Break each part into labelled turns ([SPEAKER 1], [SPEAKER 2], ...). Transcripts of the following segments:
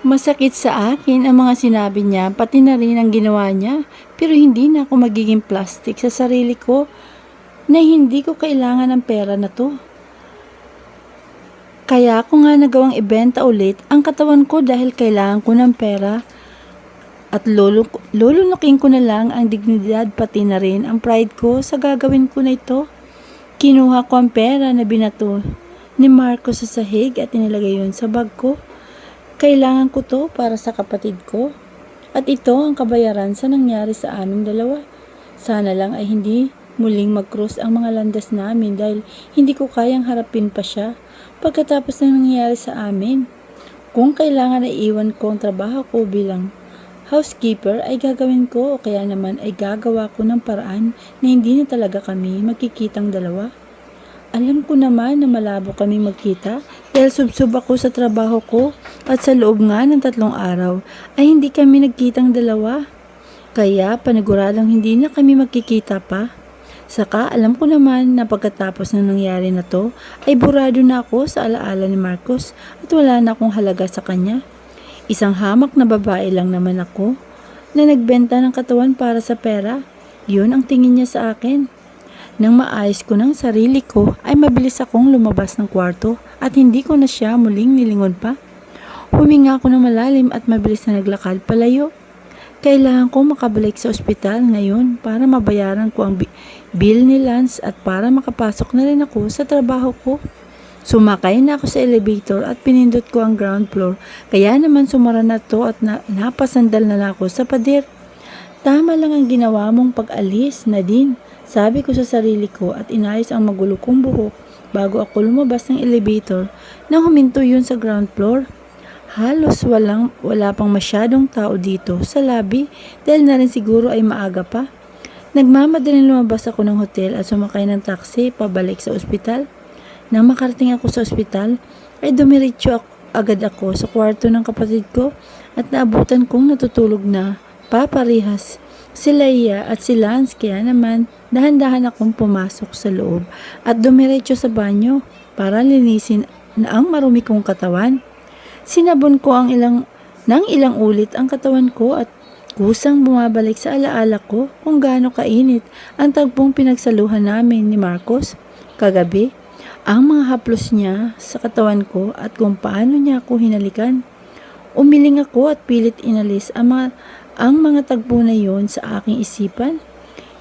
[SPEAKER 1] Masakit sa akin ang mga sinabi niya, pati na rin ang ginawa niya. Pero hindi na ako magiging plastic sa sarili ko na hindi ko kailangan ng pera na to. Kaya ako nga nagawang ibenta ulit ang katawan ko dahil kailangan ko ng pera. At lulunukin ko na lang ang dignidad pati na rin ang pride ko sa gagawin ko na ito. Kinuha ko ang pera na binato ni Marcos sa sahig at inilagay yun sa bag ko. Kailangan ko to para sa kapatid ko. At ito ang kabayaran sa nangyari sa aming dalawa. Sana lang ay hindi muling mag-cross ang mga landas namin dahil hindi ko kayang harapin pa siya pagkatapos ng nangyari sa amin. Kung kailangan ay iwan ko ang trabaho ko bilang housekeeper ay gagawin ko o kaya naman ay gagawa ko ng paraan na hindi na talaga kami magkikitang dalawa. Alam ko naman na malabo kami magkita dahil subsob ako sa trabaho ko at sa loob nga ng 3 araw ay hindi kami nagkitang dalawa. Kaya paniguradong hindi na kami magkikita pa. Saka alam ko naman na pagkatapos ng nangyari na to ay burado na ako sa alaala ni Marcos at wala na akong halaga sa kanya. Isang hamak na babae lang naman ako na nagbenta ng katawan para sa pera. Yun ang tingin niya sa akin. Nang maayos ko ng sarili ko ay mabilis akong lumabas ng kwarto at hindi ko na siya muling nilingon pa. Huminga ako ng malalim at mabilis na naglakad palayo. Kailangan ko makabalik sa ospital ngayon para mabayaran ko ang bill ni Lance at para makapasok na rin ako sa trabaho ko. Sumakay na ako sa elevator at pinindot ko ang ground floor kaya naman sumara na to at napasandal na ako sa pader. Tama lang ang ginawa mong pag-alis, Nadine. Sabi ko sa sarili ko at inayos ang magulo kong buhok bago ako lumabas ng elevator nang huminto yun sa ground floor. Halos wala pang masyadong tao dito sa lobby dahil na rin siguro ay maaga pa. Nagmamadaling lumabas ako ng hotel at sumakay ng taxi pabalik sa ospital. Nang makarating ako sa ospital ay dumiretso agad ako sa kwarto ng kapatid ko at naabutan kong natutulog na paparihas si Leia at si Lance kaya naman dahan-dahan akong pumasok sa loob at dumiretso sa banyo para linisin na ang marumi kong katawan. Sinabon ko ng ilang ulit ang katawan ko at kusang bumabalik sa alaala ko kung gaano kainit ang tagpong pinagsaluhan namin ni Marcos kagabi. Ang mga haplos niya sa katawan ko at kung paano niya ako hinalikan. Umiling ako at pilit inalis ang mga tagpo na yon sa aking isipan.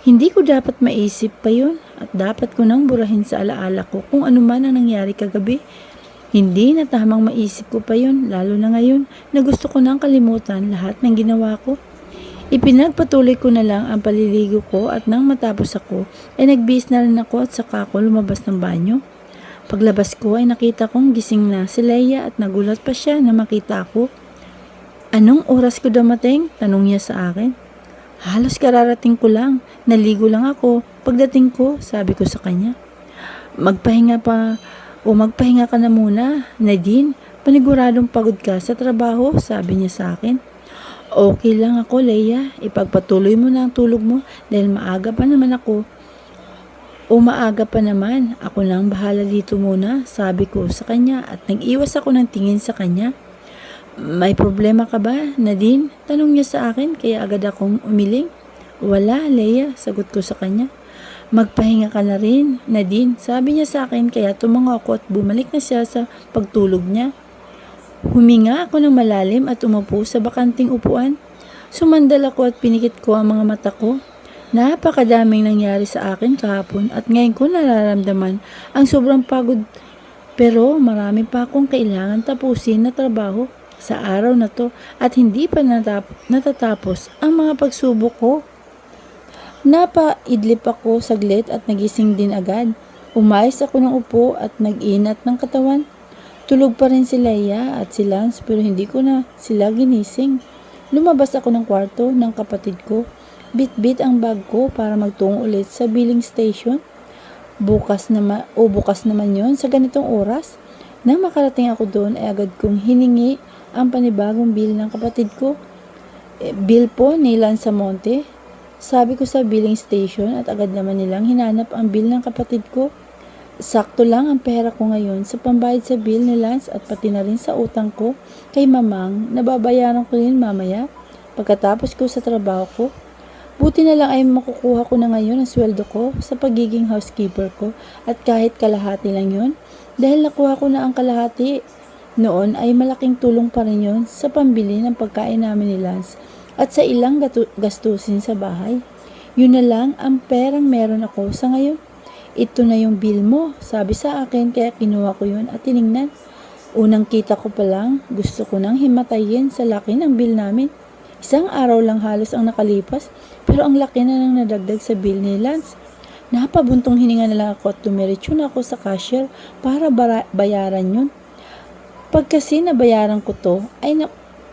[SPEAKER 1] Hindi ko dapat maisip pa yon at dapat ko nang burahin sa alaala ko kung ano man ang nangyari kagabi. Hindi na tamang maisip ko pa yon lalo na ngayon na gusto ko nang kalimutan lahat ng ginawa ko. Ipinagpatuloy ko na lang ang paliligo ko at nang matapos ako ay nagbihis na rin ako at saka ako lumabas ng banyo. Paglabas ko ay nakita kong gising na si Leia at nagulat pa siya na makita ako. Anong oras ko dumating? Tanong niya sa akin. Halos kararating ko lang. Naligo lang ako. Pagdating ko, sabi ko sa kanya. Magpahinga ka na muna, Nadine. Paniguradong pagod ka sa trabaho, sabi niya sa akin. Okay lang ako, Leia. Ipagpatuloy mo na ang tulog mo dahil maaga pa naman ako. Maaga pa naman. Ako nang bahala dito muna, sabi ko sa kanya at nag-iwas ako ng tingin sa kanya. May problema ka ba, Nadine? Tanong niya sa akin kaya agad akong umiling. Wala, Leia, sagot ko sa kanya. Magpahinga ka na rin, Nadine, sabi niya sa akin kaya tumango ako at bumalik na siya sa pagtulog niya. Huminga ako ng malalim at umupo sa bakanting upuan. Sumandal ako at pinikit ko ang mga mata ko. Napakadaming nangyari sa akin kahapon at ngayon ko nararamdaman ang sobrang pagod. Pero marami pa akong kailangan tapusin na trabaho sa araw na to at hindi pa natatapos ang mga pagsubok ko. Napaidlip ako saglit at nagising din agad. Umayos ako ng upo at nag-inat ng katawan. Tulog pa rin si Leia at si Lance pero hindi ko na sila ginising. Lumabas ako ng kwarto ng kapatid ko. Bit-bit ang bag ko para magtungo ulit sa billing station. Bukas naman yon sa ganitong oras. Nang makarating ako doon ay agad kong hiningi ang panibagong bill ng kapatid ko. Bill po ni Lanzamonte. Sabi ko sa billing station at agad naman nilang hinanap ang bill ng kapatid ko. Sakto lang ang pera ko ngayon sa pambayad sa bill ni Lance at pati na rin sa utang ko kay mamang na babayaran ko rin mamaya pagkatapos ko sa trabaho ko. Buti na lang ay makukuha ko na ngayon ang sweldo ko sa pagiging housekeeper ko at kahit kalahati lang yun dahil nakuha ko na ang kalahati. Noon ay malaking tulong pa rin yun sa pambili ng pagkain namin ni Lance at sa ilang gastusin sa bahay. Yun na lang ang perang meron ako sa ngayon. Ito na yung bill mo, sabi sa akin kaya kinuha ko yun at tiningnan. Unang kita ko pa lang, gusto ko nang himatayin sa laki ng bill namin. Isang araw lang halos ang nakalipas pero ang laki na nang nadagdag sa bill ni Lance. Napabuntong hininga na lang ako at dumiretso na ako sa cashier para bayaran yun. Pag kasi nabayaran ko to ay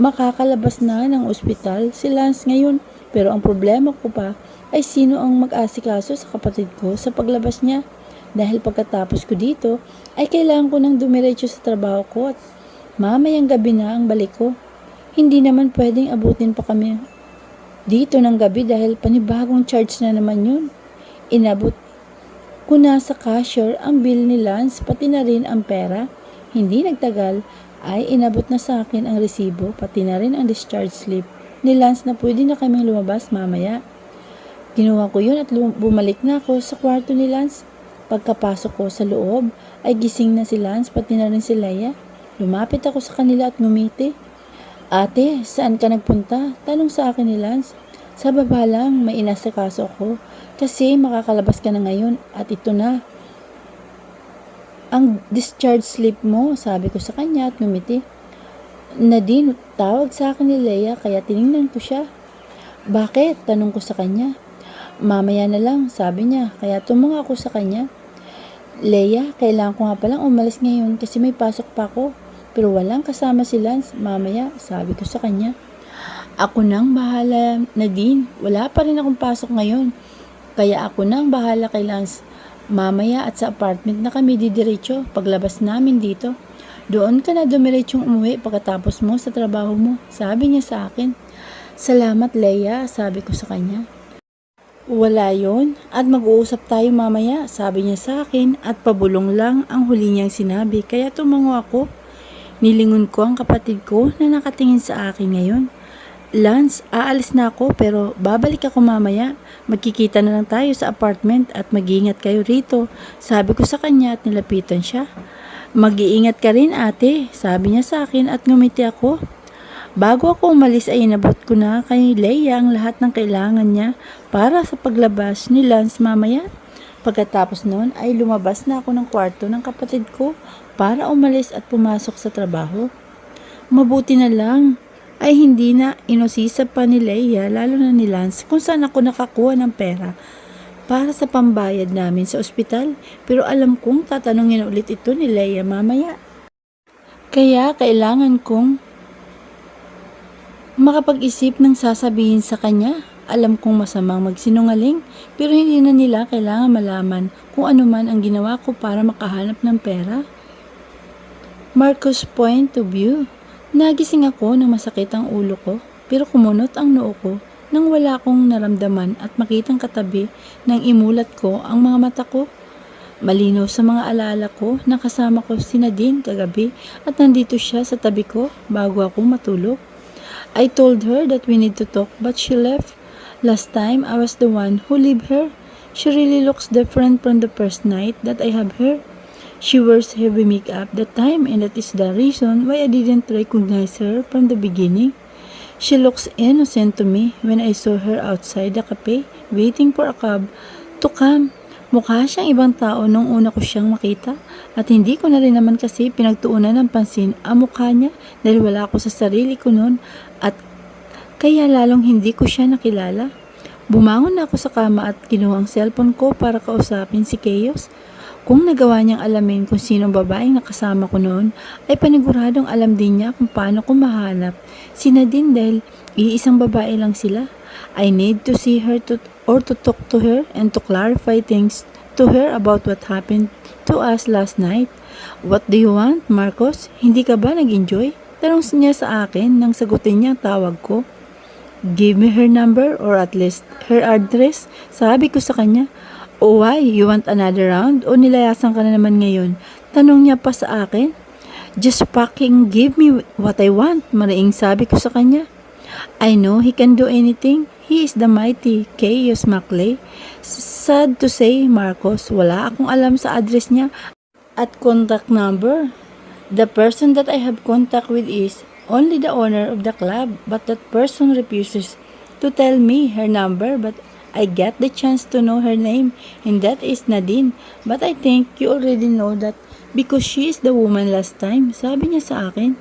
[SPEAKER 1] makakalabas na ng ospital si Lance ngayon pero ang problema ko pa ay sino ang mag-asikaso sa kapatid ko sa paglabas niya dahil pagkatapos ko dito ay kailangan ko nang dumiretso sa trabaho ko at mamayang gabi na ang balik ko. Hindi naman pwedeng abutin pa kami dito ng gabi dahil panibagong charge na naman yun. Inabot ko na sa cashier ang bill ni Lance pati na rin ang pera. Hindi nagtagal ay inabot na sa akin ang resibo pati na rin ang discharge slip ni Lance na pwede na kaming lumabas mamaya. Kinuha ko yun at bumalik na ako sa kwarto ni Lance. Pagkapasok ko sa loob ay gising na si Lance pati na rin si Leia. Lumapit ako sa kanila at ngumiti. Ate, saan ka nagpunta? Tanong sa akin ni Lance. Sa baba lang, may inasikaso ako kasi makakalabas ka na ngayon at ito na ang discharge slip mo, sabi ko sa kanya at ngumiti. Nadine, tawag sa akin ni Leia kaya tiningnan ko siya. Bakit? Tanong ko sa kanya. Mamaya na lang, sabi niya, kaya tumunga ako sa kanya. Leia, kailangan ko nga palang umalis ngayon kasi may pasok pa ako. Pero walang kasama si Lance, mamaya, sabi ko sa kanya. Ako nang bahala, Nadine, wala pa rin akong pasok ngayon. Kaya ako nang bahala kay Lance. Mamaya at sa apartment na kami didiretso paglabas namin dito. Doon ka na dumiretsong umuwi pagkatapos mo sa trabaho mo, sabi niya sa akin. Salamat Leia, sabi ko sa kanya. Wala yon at mag-uusap tayo mamaya, sabi niya sa akin at pabulong lang ang huli niyang sinabi kaya tumango ako. Nilingon ko ang kapatid ko na nakatingin sa akin ngayon. Lance, aalis na ako pero babalik ako mamaya. Magkikita na lang tayo sa apartment at mag-iingat kayo rito, sabi ko sa kanya at nilapitan siya. Mag-iingat ka rin ate, sabi niya sa akin at ngumiti ako. Bago ako umalis ay inabot ko na kay Leia ang lahat ng kailangan niya para sa paglabas ni Lance mamaya. Pagkatapos noon ay lumabas na ako ng kwarto ng kapatid ko para umalis at pumasok sa trabaho. Mabuti na lang ay hindi na inosisa pa ni Leia lalo na ni Lance kung saan ako nakakuha ng pera para sa pambayad namin sa ospital pero alam kong tatanungin ulit ito ni Leia mamaya. Kaya kailangan kong makapag-isip ng sasabihin sa kanya. Alam kong masamang magsinungaling pero hindi na nila kailangan malaman kung ano man ang ginawa ko para makahanap ng pera. Marcos point of view. Nagising ako nang masakit ang ulo ko pero kumunot ang noo ko nang wala akong naramdaman at makitang katabi nang imulat ko ang mga mata ko. Malinaw sa mga alaala ko na kasama ko si Nadine kagabi at nandito siya sa tabi ko bago ako matulog. I told her that we need to talk but she left. Last time I was the one who leave her. She really looks different from the first night that I have her. She wears heavy makeup that time and that is the reason why I didn't recognize her from the beginning. She looks innocent to me when I saw her outside the cafe waiting for a cab to come. Mukha siyang ibang tao nung una ko siyang makita at hindi ko na rin naman kasi pinagtuunan ng pansin ang mukha niya dahil wala ako sa sarili ko noon at kaya lalong hindi ko siya nakilala. Bumangon na ako sa kama at kinuha ang cellphone ko para kausapin si Chaos. Kung nagawa niyang alamin kung sinong babaeng nakasama ko noon, ay paniguradong alam din niya kung paano ko mahanap si Nadine dahil iisang babae lang sila. I need to see her or to talk to her and to clarify things to her about what happened to us last night. What do you want, Marcos? Hindi ka ba nag-enjoy? Tanong niya sa akin nang sagutin niya ang tawag ko. Give me her number or at least her address. Sabi ko sa kanya. Oh why? You want another round? O nilayasan ka na naman ngayon? Tanong niya pa sa akin. Just fucking give me what I want. Maraing sabi ko sa kanya. I know he can do anything. He is the mighty Chaos Maclay. Sad to say, Marcos, wala akong alam sa address niya at contact number. The person that I have contact with is only the owner of the club, but that person refuses to tell me her number, but I get the chance to know her name, and that is Nadine. But I think you already know that because she is the woman last time. Sabi niya sa akin.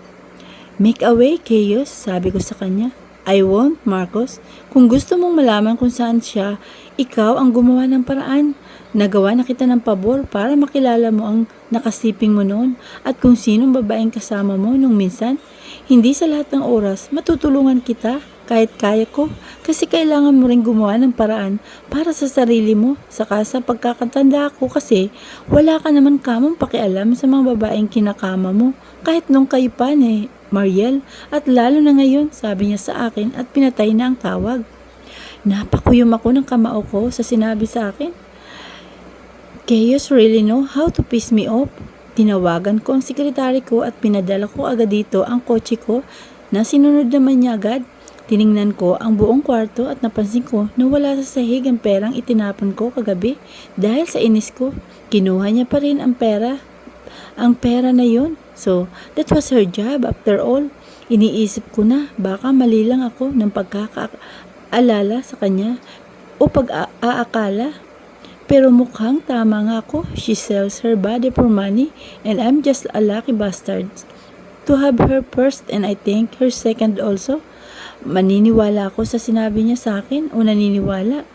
[SPEAKER 1] Make away, Chaos, sabi ko sa kanya. I won't, Marcos. Kung gusto mong malaman kung saan siya, ikaw ang gumawa ng paraan. Nagawa na kita ng pabor para makilala mo ang nakasiping mo noon at kung sinong babaeng kasama mo nung minsan. Hindi sa lahat ng oras matutulungan kita kahit kaya ko kasi kailangan mo rin gumawa ng paraan para sa sarili mo. Saka sa pagkakatanda ko kasi wala ka naman kamong pakialam sa mga babaeng kinakama mo kahit nung kayo pa ni Mariel at lalo na ngayon, sabi niya sa akin at pinatay na ang tawag. Napakuyom ako ng kamao ko sa sinabi sa akin. Chaos really know how to piss me off. Tinawagan ko ang sekretary ko at pinadala ko agad dito ang kotse ko na sinunod naman niya agad. Tiningnan ko ang buong kwarto at napansin ko na wala sa sahig ang perang itinapon ko kagabi. Dahil sa inis ko, kinuha niya pa rin ang pera na yun. So, that was her job after all. Iniisip ko na baka mali lang ako ng pagkakaalala sa kanya o pag-aakala. Pero mukhang tama nga ako. She sells her body for money and I'm just a lucky bastard to have her first and I think her second also. Maniniwala ako sa sinabi niya sa akin o naniniwala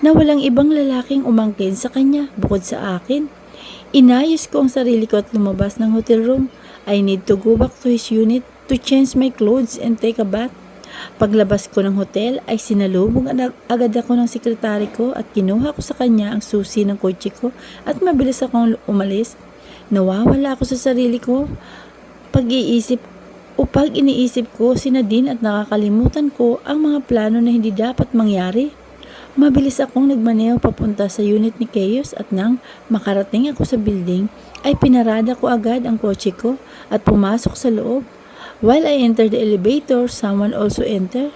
[SPEAKER 1] na walang ibang lalaking umangkin sa kanya bukod sa akin. Inayos ko ang sarili ko at lumabas ng hotel room. I need to go back to his unit to change my clothes and take a bath. Paglabas ko ng hotel ay sinalubong agad ako ng sekretary ko at kinuha ko sa kanya ang susi ng kotse ko at mabilis akong umalis. Nawawala ako sa sarili ko pag iniisip ko si Nadine at nakakalimutan ko ang mga plano na hindi dapat mangyari. Mabilis akong nagmaneho papunta sa unit ni Chaos at nang makarating ako sa building ay pinarada ko agad ang kotse ko at pumasok sa loob. While I entered the elevator, someone also entered.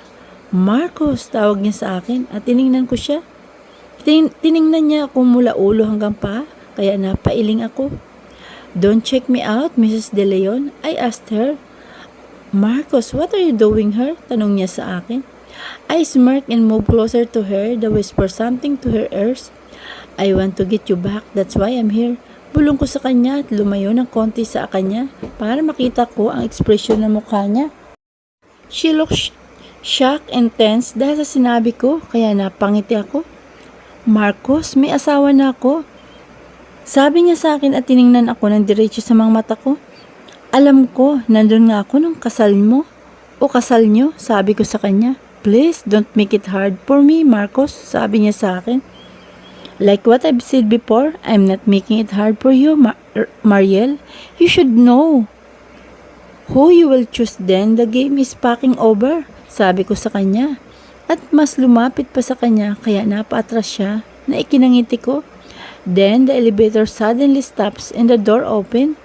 [SPEAKER 1] Marcos, tawag niya sa akin at tiningnan ko siya. Tiningnan niya ako mula ulo hanggang paa, kaya napailing ako. Don't check me out, Mrs. De Leon, I asked her. Marcos, what are you doing here? Tanong niya sa akin. I smirked and moved closer to her to whisper something to her ears. I want to get you back, that's why I'm here. Bulong ko sa kanya at lumayo ng konti sa kanya para makita ko ang ekspresyon ng mukha niya. She looked shocked and tense dahil sa sinabi ko kaya napangiti ako. Marcos, may asawa na ako. Sabi niya sa akin at tiningnan ako ng diretso sa mga mata ko. Alam ko, nandun nga ako nung kasal mo o kasal niyo, sabi ko sa kanya. Please don't make it hard for me, Marcos, sabi niya sa akin. Like what I've said before, I'm not making it hard for you, Mariel. You should know who you will choose then. The game is fucking over, sabi ko sa kanya. At mas lumapit pa sa kanya kaya napaatras siya na ikinangiti ko. Then the elevator suddenly stops and the door open.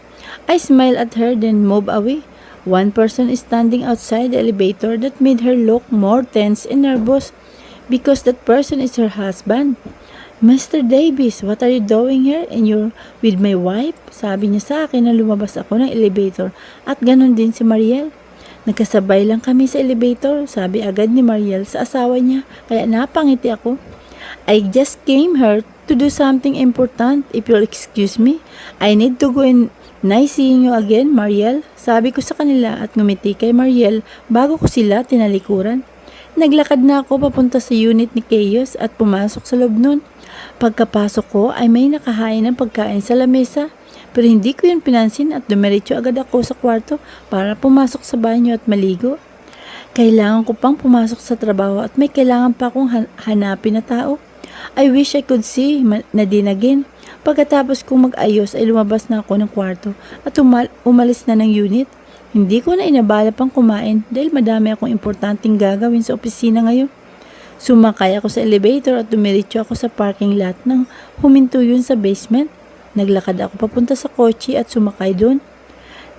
[SPEAKER 1] I smile at her then move away. One person is standing outside the elevator that made her look more tense and nervous because that person is her husband. Mr. Davis, what are you doing here? And you're with my wife? Sabi niya sa akin na lumabas ako ng elevator at ganun din si Mariel. Nagkasabay lang kami sa elevator, sabi agad ni Mariel sa asawa niya, kaya napangiti ako. I just came here to do something important. If you'll excuse me, I need to go and nice seeing you again, Mariel. Sabi ko sa kanila at ngumiti kay Mariel bago ko sila tinalikuran. Naglakad na ako papunta sa unit ni Chaos at pumasok sa loob nun. Pagkapasok ko ay may nakahain ng pagkain sa lamesa pero hindi ko yun pinansin at dumiretso agad ako sa kwarto para pumasok sa banyo at maligo. Kailangan ko pang pumasok sa trabaho at may kailangan pa akong hanapin na tao. I wish I could see Nadine again. Pagkatapos kong mag-ayos ay lumabas na ako ng kwarto at umalis na ng unit. Hindi ko na inabala pang kumain dahil madami akong importanteng gagawin sa opisina ngayon. Sumakay ako sa elevator at dumiretso ako sa parking lot nang huminto yun sa basement. Naglakad ako papunta sa kotse at sumakay doon.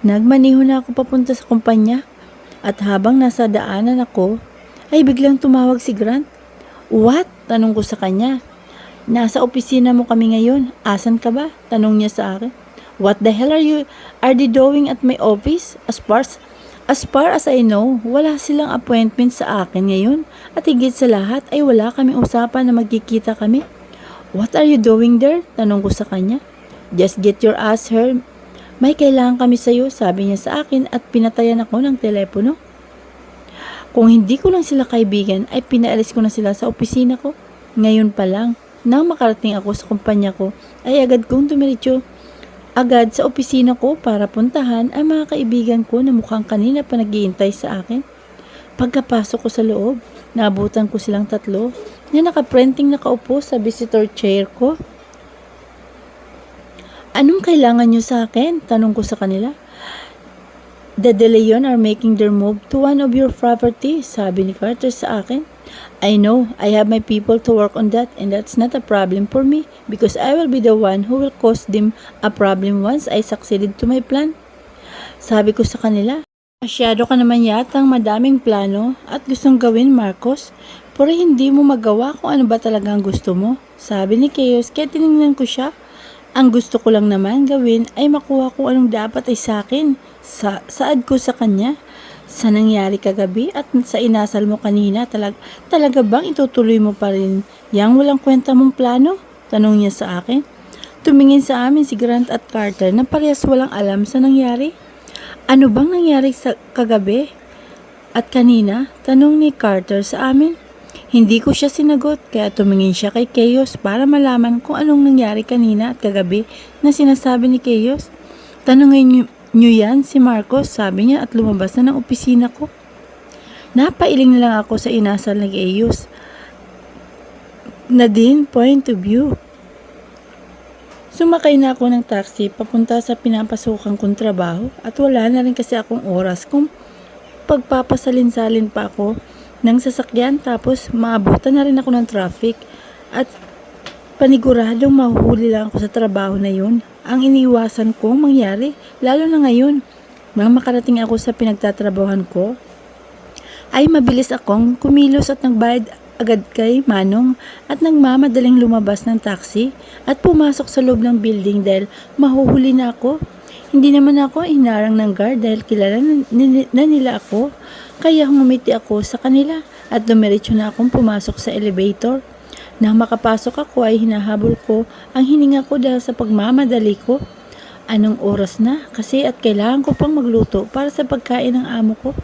[SPEAKER 1] Nagmaniho na ako papunta sa kumpanya at habang nasa daanan ako ay biglang tumawag si Grant. "What?" Tanong ko sa kanya. "Nasa opisina mo kami ngayon. Asan ka ba?" Tanong niya sa akin. "What the hell are they doing at my office? As far as I know, wala silang appointment sa akin ngayon at higit sa lahat ay wala kaming usapan na magkikita kami." "What are you doing there?" Tanong ko sa kanya. "Just get your ass here. May kailangan kami sa'yo," sabi niya sa akin at pinatayan ako ng telepono. Kung hindi ko lang sila kaibigan ay pinaalis ko na sila sa opisina ko. Ngayon pa lang, nang makarating ako sa kumpanya ko, ay agad kong dumiretso agad sa opisina ko para puntahan ang mga kaibigan ko na mukhang kanina pa naghihintay sa akin. Pagkapasok ko sa loob, naabutan ko silang tatlo na nakaprenting nakaupo sa visitor chair ko. "Anong kailangan nyo sa akin?" Tanong ko sa kanila. "The De Leon are making their move to one of your properties," sabi ni Carter sa akin. "I know, I have my people to work on that and that's not a problem for me because I will be the one who will cause them a problem once I succeeded to my plan." Sabi ko sa kanila, "Masyado ka naman yatang madaming plano at gustong gawin, Marcos, pero hindi mo magawa kung ano ba talagang gusto mo," sabi ni Chaos kaya tinignan ko siya. Ang gusto ko lang naman gawin ay makuha kung anong dapat ay sa akin. Saad ko sa kanya. "Sa nangyari kagabi at sa inasal mo kanina, talaga bang itutuloy mo pa rin yang walang kwenta mong plano?" Tanong niya sa akin. Tumingin sa amin si Grant at Carter na parehas walang alam sa nangyari. "Ano bang nangyari sa kagabi at kanina?" Tanong ni Carter sa amin. Hindi ko siya sinagot kaya tumingin siya kay Chaos para malaman kung anong nangyari kanina at kagabi na sinasabi ni Chaos. "Tanungin niyo yan si Marcos," sabi niya at lumabas na ng opisina ko. Napailing na lang ako sa inasal ni Chaos na din point of view. Sumakay na ako ng taxi papunta sa pinapasukan kong trabaho at wala na rin kasi akong oras kung pagpapasalin-salin pa ako ng sasakyan tapos maabutan na rin ako ng traffic at paniguradong mahuhuli lang ako sa trabaho na yun. Ang iniwasan kong mangyari, lalo na ngayon, nang makarating ako sa pinagtatrabahuhan ko, ay mabilis akong kumilos at nagbayad agad kay Manong at nagmamadaling lumabas ng taxi at pumasok sa loob ng building dahil mahuhuli na ako. Hindi naman ako hinarang ng guard dahil kilala na nila ako. Kaya ngumiti ako sa kanila at dumiretso na akong pumasok sa elevator. Nang makapasok ako ay hinahabol ko ang hininga ko dahil sa pagmamadali ko. Anong oras na? Kasi at kailangan ko pang magluto para sa pagkain ng amo ko.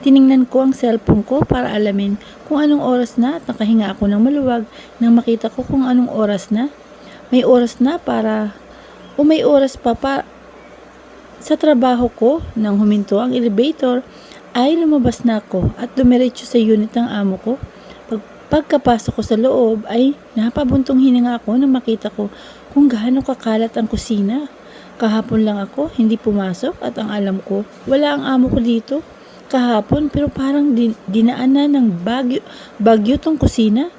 [SPEAKER 1] Tiningnan ko ang cellphone ko para alamin kung anong oras na at nakahinga ako ng maluwag nang makita ko kung anong oras na. May oras na may oras pa sa trabaho ko. Nang huminto ang elevator, ay lumabas na ako at dumiretso sa unit ng amo ko. Pagkapasok ko sa loob ay napabuntong hininga ako nang makita ko kung gaano kakalat ang kusina. Kahapon lang ako hindi pumasok at ang alam ko wala ang amo ko dito kahapon pero parang dinaanan ng bagyo tong kusina.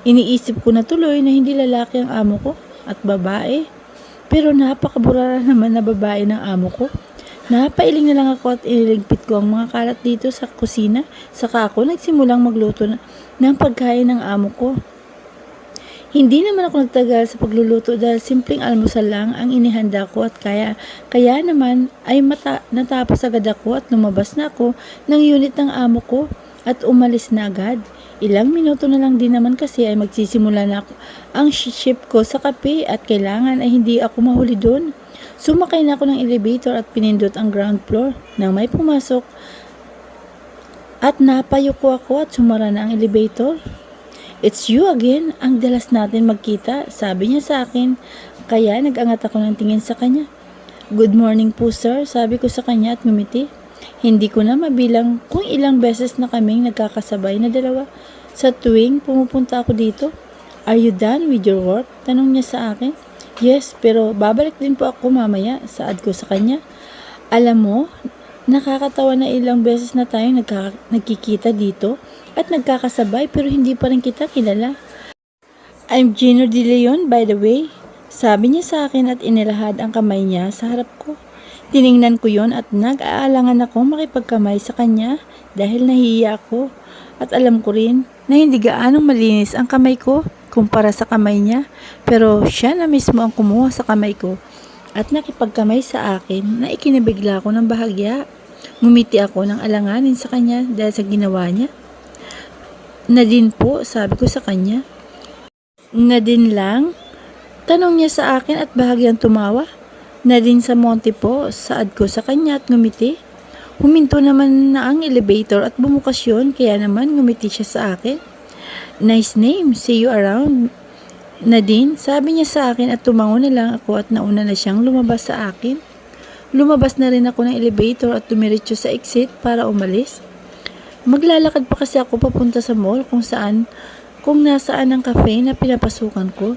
[SPEAKER 1] Iniisip ko na tuloy na hindi lalaki ang amo ko at babae. Pero napakaburara naman na babae ng amo ko. Napailing na lang ako at iniligpit ko ang mga kalat dito sa kusina. Saka ako nagsimulang magluto ng pagkain ng amo ko. Hindi naman ako nagtagal sa pagluluto dahil simpleng almusal lang ang inihanda ko at kaya naman ay natapos agad ako at lumabas na ako ng unit ng amo ko at umalis na agad. Ilang minuto na lang din naman kasi ay magsisimula na ako ang shift ko sa kape at kailangan ay hindi ako mahuli doon. Sumakay na ako ng elevator at pinindot ang ground floor nang may pumasok at napayuko ako at sumara na ang elevator. "It's you again, ang dalas natin magkita," sabi niya sa akin kaya nag-angat ako ng tingin sa kanya. "Good morning po sir," sabi ko sa kanya at ngumiti. Hindi ko na mabilang kung ilang beses na kaming nagkakasabay na dalawa sa tuwing pumupunta ako dito. Are you done with your work? Tanong niya sa akin. Yes, pero babalik din po ako mamaya, saad ko sa kanya. Alam mo, nakakatawa na ilang beses na tayong nagkikita dito at nagkakasabay pero hindi pa rin kita kilala. I'm Gino De Leon, by the way. Sabi niya sa akin at inilahad ang kamay niya sa harap ko. Tiningnan ko yon at nag-aalangan akong makipagkamay sa kanya dahil nahihiya ako. At alam ko rin na hindi gaanong malinis ang kamay ko kumpara sa kamay niya. Pero siya na mismo ang kumuha sa kamay ko at nakipagkamay sa akin na ikinabigla ko ng bahagya. Ngumiti ako ng alanganin sa kanya dahil sa ginawa niya. Nadine po, sabi ko sa kanya. Nadine lang? Tanong niya sa akin at bahagyang tumawa. Nadine sa Monte po, saad ko sa kanya at ngumiti. Huminto naman na ang elevator at bumukas yun, kaya naman ngumiti siya sa akin. Nice name, see you around. Nadine, sabi niya sa akin at tumango na lang ako at nauna na siyang lumabas sa akin. Lumabas na rin ako ng elevator at dumiretso sa exit para umalis. Maglalakad pa kasi ako papunta sa mall kung nasaan ang cafe na pinapasukan ko.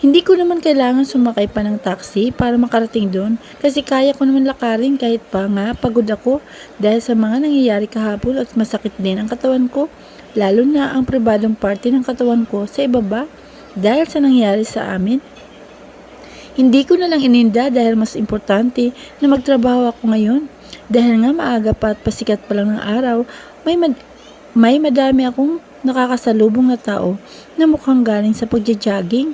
[SPEAKER 1] Hindi ko naman kailangan sumakay pa ng taxi para makarating doon kasi kaya ko naman lakarin kahit pa nga pagod ako dahil sa mga nangyayari kahapon at masakit din ang katawan ko, lalo na ang pribadong parte ng katawan ko sa ibaba dahil sa nangyayari sa amin. Hindi ko na lang ininda dahil mas importante na magtrabaho ako ngayon dahil nga maaga pa at pasikat pa lang ng araw, may madami akong nakakasalubong na tao na mukhang galing sa pagja-jogging.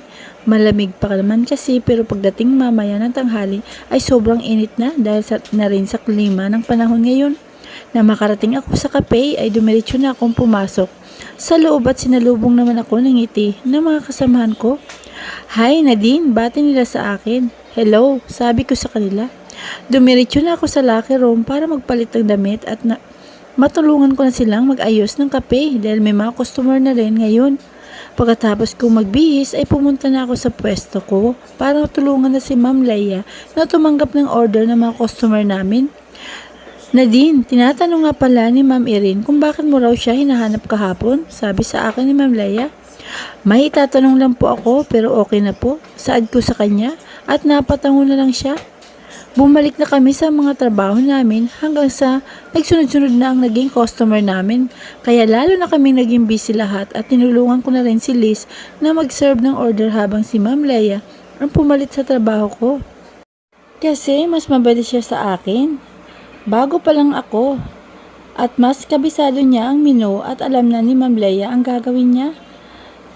[SPEAKER 1] Malamig pa naman kasi pero pagdating mamaya ng tanghali ay sobrang init na dahil na rin sa klima ng panahon ngayon. Na makarating ako sa cafe ay dumiretso na akong pumasok sa loob at sinalubong naman ako ng ngiti ng mga kasamahan ko. Hi Nadine, bati nila sa akin. Hello, sabi ko sa kanila. Dumiretso na ako sa locker room para magpalit ng damit at matulungan ko na silang mag-ayos ng kape dahil may mga customer na rin ngayon. Pagkatapos kong magbihis ay pumunta na ako sa pwesto ko para tulungan na si Ma'am Leia na tumanggap ng order ng mga customer namin. Nadine, tinatanong nga pala ni Ma'am Irene kung bakit mo raw siya hinahanap kahapon, sabi sa akin ni Ma'am Leia. May itatanong lang po ako pero okay na po, saad ko sa kanya at napatango na lang siya. Bumalik na kami sa mga trabaho namin hanggang sa nagsunod-sunod na ang naging customer namin. Kaya lalo na kaming naging busy lahat at tinulungan ko na rin si Liz na mag-serve ng order habang si Ma'am Leia ang pumalit sa trabaho ko. Kasi mas mabilis siya sa akin. Bago pa lang ako at mas kabisado niya ang menu at alam na ni Ma'am Leia ang gagawin niya.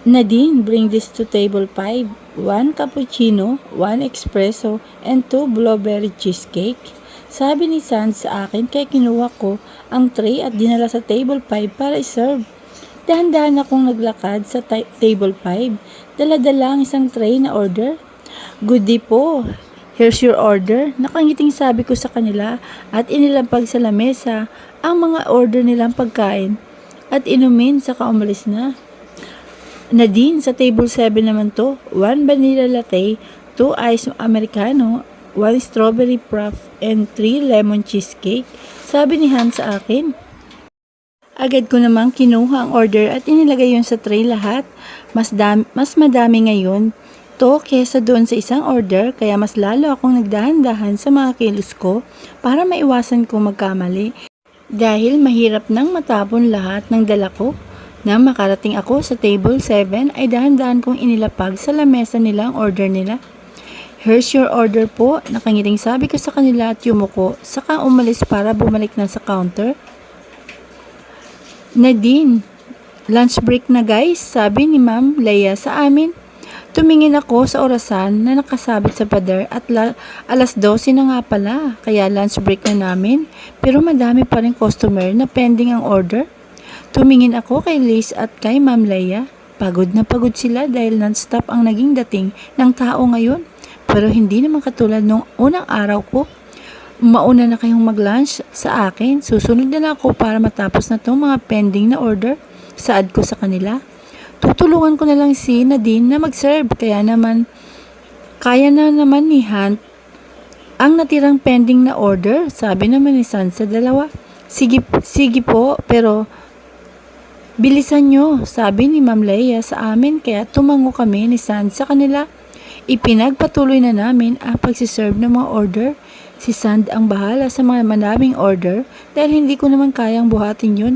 [SPEAKER 1] Nadine, bring this to table 5. 1 cappuccino, 1 espresso, and 2 blueberry cheesecake. Sabi ni San sa akin kaya kinuha ko ang tray at dinala sa table 5 para iserve. Dahan-dahan akong naglakad sa table 5. Dala-dala ang isang tray na order. Good day po. Here's your order. Nakangiting sabi ko sa kanila at inilampag sa lamesa ang mga order nilang pagkain at inumin saka umalis na. Nadine, sa table 7 naman to, 1 vanilla latte, 2 ice americano, 1 strawberry puff, and 3 lemon cheesecake. Sabi ni Han sa akin. Agad ko namang kinuha ang order at inilagay yun sa tray lahat. Mas madami ngayon to kesa doon sa isang order kaya mas lalo akong nagdahan-dahan sa mga kilos ko para maiwasan kong magkamali. Dahil mahirap nang matapon lahat ng dala ko. Nang makarating ako sa table 7 ay dahan-dahan kong inilapag sa lamesa nila ang order nila. Here's your order po, nakangiting sabi ko sa kanila at yumuko, saka umalis para bumalik na sa counter. Nadine, lunch break na guys, sabi ni Ma'am Leia sa amin. Tumingin ako sa orasan na nakasabit sa pader at alas 12 na nga pala, kaya lunch break na namin. Pero madami pa rin customer na pending ang order. Tumingin ako kay Liz at kay Ma'am Leia. Pagod na pagod sila dahil non-stop ang naging dating ng tao ngayon. Pero hindi naman katulad nung unang araw ko. Mauna na kayong mag-lunch sa akin. Susunod na lang ako para matapos na itong mga pending na order. Saad ko sa kanila. Tutulungan ko na lang si Nadine na mag-serve. Kaya na naman ni Hunt ang natirang pending na order. Sabi naman ni San sa dalawa. Sige po, pero Bilisan nyo, sabi ni Ma'am Leia sa amin kaya tumango kami ni Sand sa kanila. Ipinagpatuloy na namin ang pagsiserve ng mga order. Si Sand ang bahala sa mga manaming order dahil hindi ko naman kayang buhatin yun.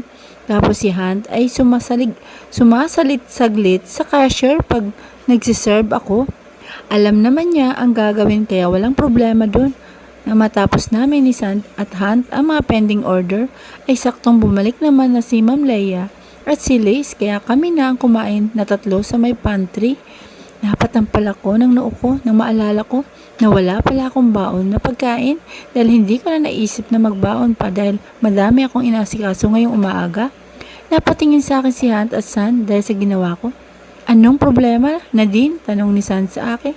[SPEAKER 1] Tapos si Hunt ay sumasalit saglit sa cashier pag nagsiserve ako. Alam naman niya ang gagawin kaya walang problema dun. Nang matapos namin ni Sand at Hunt ang mga pending order ay saktong bumalik naman na si Ma'am Leia at si Lace kaya kami na ang kumain na tatlo sa may pantry. Napatampal ako ng noo ko nang maalala ko na wala pala akong baon na pagkain dahil hindi ko na naisip na magbaon pa dahil madami akong inasikaso ngayong umaaga. Napatingin sa akin si Hunt at Sand dahil sa ginawa ko. Anong problema, Nadine? Tanong ni Sand sa akin.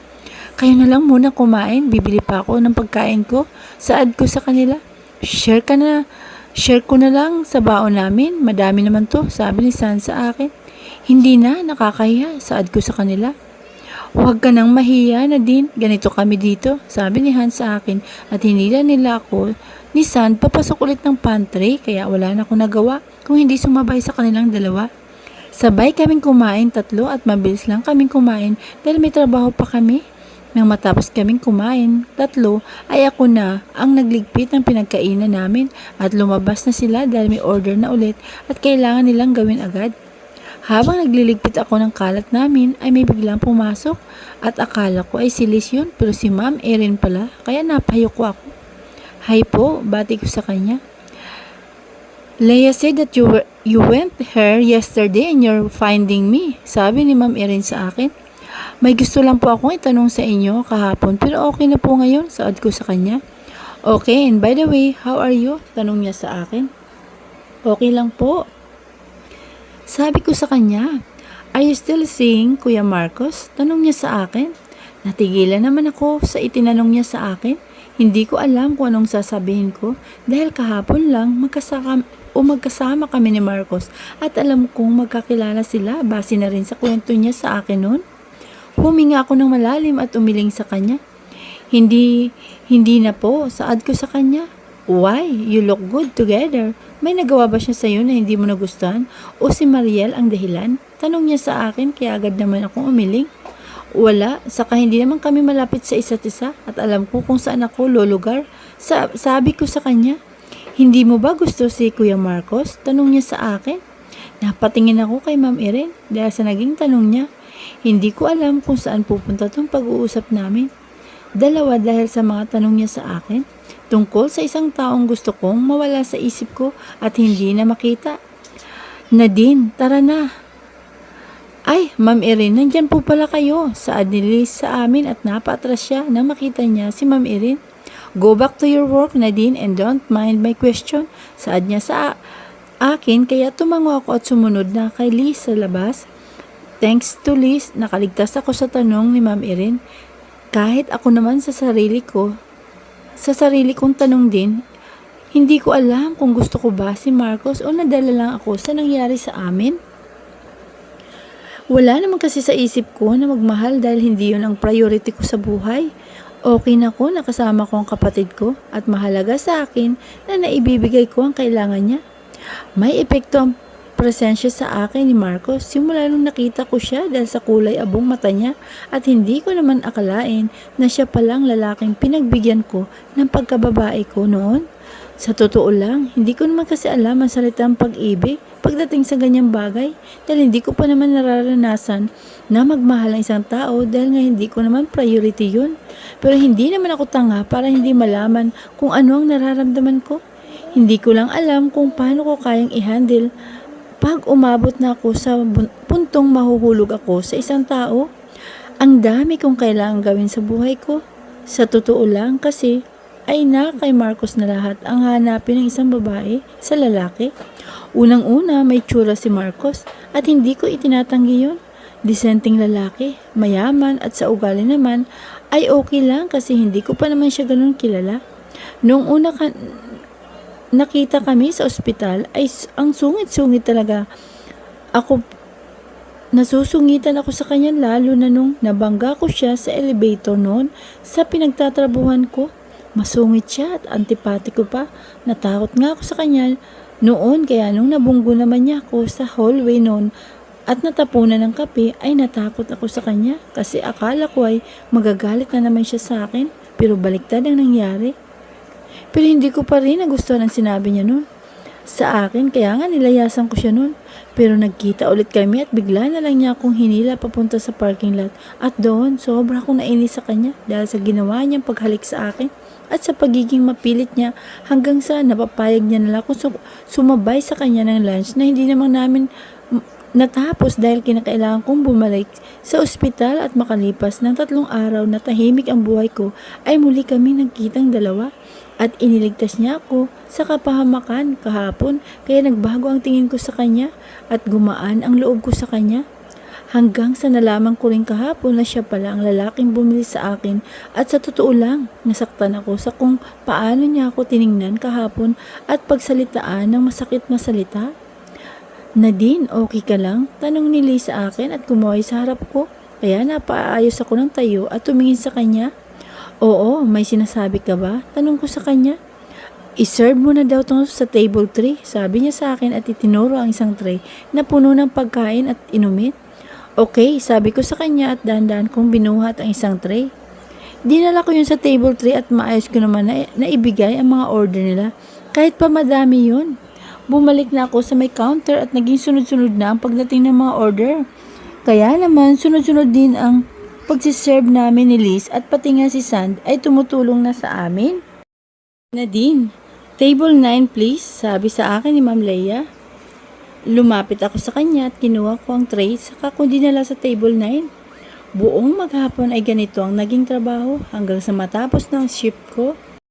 [SPEAKER 1] Kayo na lang muna kumain, bibili pa ako ng pagkain ko. Saad ko sa kanila. Share ko na lang sa baon namin. Madami naman to, sabi ni Sand sa akin. Hindi na, nakakahiya, saad ko sa kanila. Huwag ka nang mahiya, Nadine. Ganito kami dito, sabi ni Hunt sa akin. At hinila nila ako ni Sand papasok ulit ng pantry kaya wala na akong nagawa kung hindi sumabay sa kanilang dalawa. Sabay kaming kumain tatlo at mabilis lang kaming kumain dahil may trabaho pa kami. Nang matapos kaming kumain, tatlo, ay ako na ang nagligpit ng pinagkainan namin at lumabas na sila dahil may order na ulit at kailangan nilang gawin agad. Habang nagliligpit ako ng kalat namin ay may biglang pumasok at akala ko ay si Liz yun pero si Ma'am Erin pala kaya napahayok ko ako. Hi po, bati ko sa kanya. Leia said that you went here yesterday and you're finding me, sabi ni Ma'am Erin sa akin. May gusto lang po akong itanong sa inyo kahapon pero okay na po ngayon, saad ko sa kanya. Okay, and by the way, how are you? Tanong niya sa akin. Okay lang po. Sabi ko sa kanya, are you still seeing Kuya Marcos? Tanong niya sa akin. Natigilan naman ako sa itinanong niya sa akin. Hindi ko alam kung anong sasabihin ko dahil kahapon lang magkasama kami ni Marcos at alam kong magkakilala sila base na rin sa kwento niya sa akin noon. Huminga ako ng malalim at umiling sa kanya. Hindi na po, saad ko sa kanya. Why? You look good together. May nagawa ba siya sa'yo na hindi mo nagustuhan? O si Mariel ang dahilan? Tanong niya sa akin kaya agad naman akong umiling. Wala, saka hindi naman kami malapit sa isa't isa at alam ko kung saan ako lulugar. Sabi ko sa kanya, hindi mo ba gusto si Kuya Marcos? Tanong niya sa akin. Napatingin ako kay Ma'am Erin dahil sa naging tanong niya. Hindi ko alam kung saan pupunta tong pag-uusap namin. Dalawa dahil sa mga tanong niya sa akin tungkol sa isang taong gusto kong mawala sa isip ko at hindi na makita. Nadine, tara na. Ay, Ma'am Erin, nandyan po pala kayo. Saad ni Liz sa amin at napaatras siya nang makita niya si Ma'am Erin. Go back to your work, Nadine, and don't mind my question. Saad niya sa akin kaya tumango ako at sumunod na kay Liz sa labas. Thanks to Liz, nakaligtas ako sa tanong ni Ma'am Erin. Kahit ako naman sa sarili kong tanong din, hindi ko alam kung gusto ko ba si Marcos o nadala lang ako sa nangyari sa amin. Wala naman kasi sa isip ko na magmahal dahil hindi yun ang priority ko sa buhay. Okay na ko nakasama ko ang kapatid ko at mahalaga sa akin na naibibigay ko ang kailangan niya. May epekto ang presensya sa akin ni Marcos simula nung nakita ko siya dahil sa kulay abong mata niya at hindi ko naman akalain na siya palang lalaking pinagbigyan ko ng pagkababae ko noon. Sa totoo lang, hindi ko naman kasi alam ang salitang pag-ibig pagdating sa ganyang bagay dahil hindi ko pa naman nararanasan na magmahal ang isang tao dahil nga hindi ko naman priority yun. Pero hindi naman ako tanga para hindi malaman kung ano ang nararamdaman ko. Hindi ko lang alam kung paano ko kayang i-handle pag umabot na ako sa puntong mahuhulog ako sa isang tao. Ang dami kong kailangang gawin sa buhay ko. Sa totoo lang kasi ay na kay Marcos na lahat ang hanapin ng isang babae sa lalaki. Unang-una may tsura si Marcos at hindi ko itinatanggi yun. Disenteng lalaki, mayaman at sa ugali naman ay okay lang kasi hindi ko pa naman siya ganun kilala. Noong una nakita kami sa ospital ay ang sungit-sungit talaga. Nasusungitan ako sa kanya lalo na nung nabangga ko siya sa elevator noon sa pinagtatrabuhan ko. Masungit siya at antipatiko pa. Natakot nga ako sa kanya Noon, kaya nung nabunggo naman niya ako sa hallway noon at natapunan ng kape, ay natakot ako sa kanya kasi akala ko ay magagalit na naman siya sa akin, pero baliktad ang nangyari. Pero hindi ko pa rin nagustuhan ang sinabi niya noon sa akin, kaya nga nilayasan ko siya noon. Pero nagkita ulit kami at bigla na lang niya akong hinila papunta sa parking lot. At doon, sobra akong nainis sa kanya dahil sa ginawa niyang paghalik sa akin at sa pagiging mapilit niya hanggang sa napapayag niya na lang akong sumabay sa kanya ng lunch na hindi naman namin natapos dahil kinakailangan kong bumalik sa ospital at makalipas ng 3 araw na tahimik ang buhay ko ay muli kami nagkitang dalawa at iniligtas niya ako sa kapahamakan kahapon kaya nagbago ang tingin ko sa kanya at gumaan ang loob ko sa kanya. Hanggang sa nalaman ko rin kahapon na siya pala ang lalaking bumili sa akin at sa totoo lang, nasaktan ako sa kung paano niya ako tiningnan kahapon at pagsalitaan ng masakit na salita. Nadine, okay ka lang? Tanong ni Lee sa akin at kumaway sa harap ko. Kaya napaayos ako ng tayo at tumingin sa kanya. Oo, may sinasabi ka ba? Tanong ko sa kanya. I-serve mo na daw ito sa table 3, sabi niya sa akin at itinuro ang isang tray na puno ng pagkain at inumin. Okay, sabi ko sa kanya at dahan-dahan kong binuhat ang isang tray. Dinala ko yun sa table 3 at maayos ko naman na ibigay ang mga order nila. Kahit pa madami yun. Bumalik na ako sa may counter at naging sunod-sunod na ang pagdating ng mga order. Kaya naman sunod-sunod din ang pagsiserve namin ni Liz at pati nga si Sand ay tumutulong na sa amin. Nadine, table 9 please, sabi sa akin ni Ma'am Leia. Lumapit ako sa kanya at kinuha ko ang tray saka ko dinala sa table 9. Buong maghapon ay ganito ang naging trabaho hanggang sa matapos ng shift ko.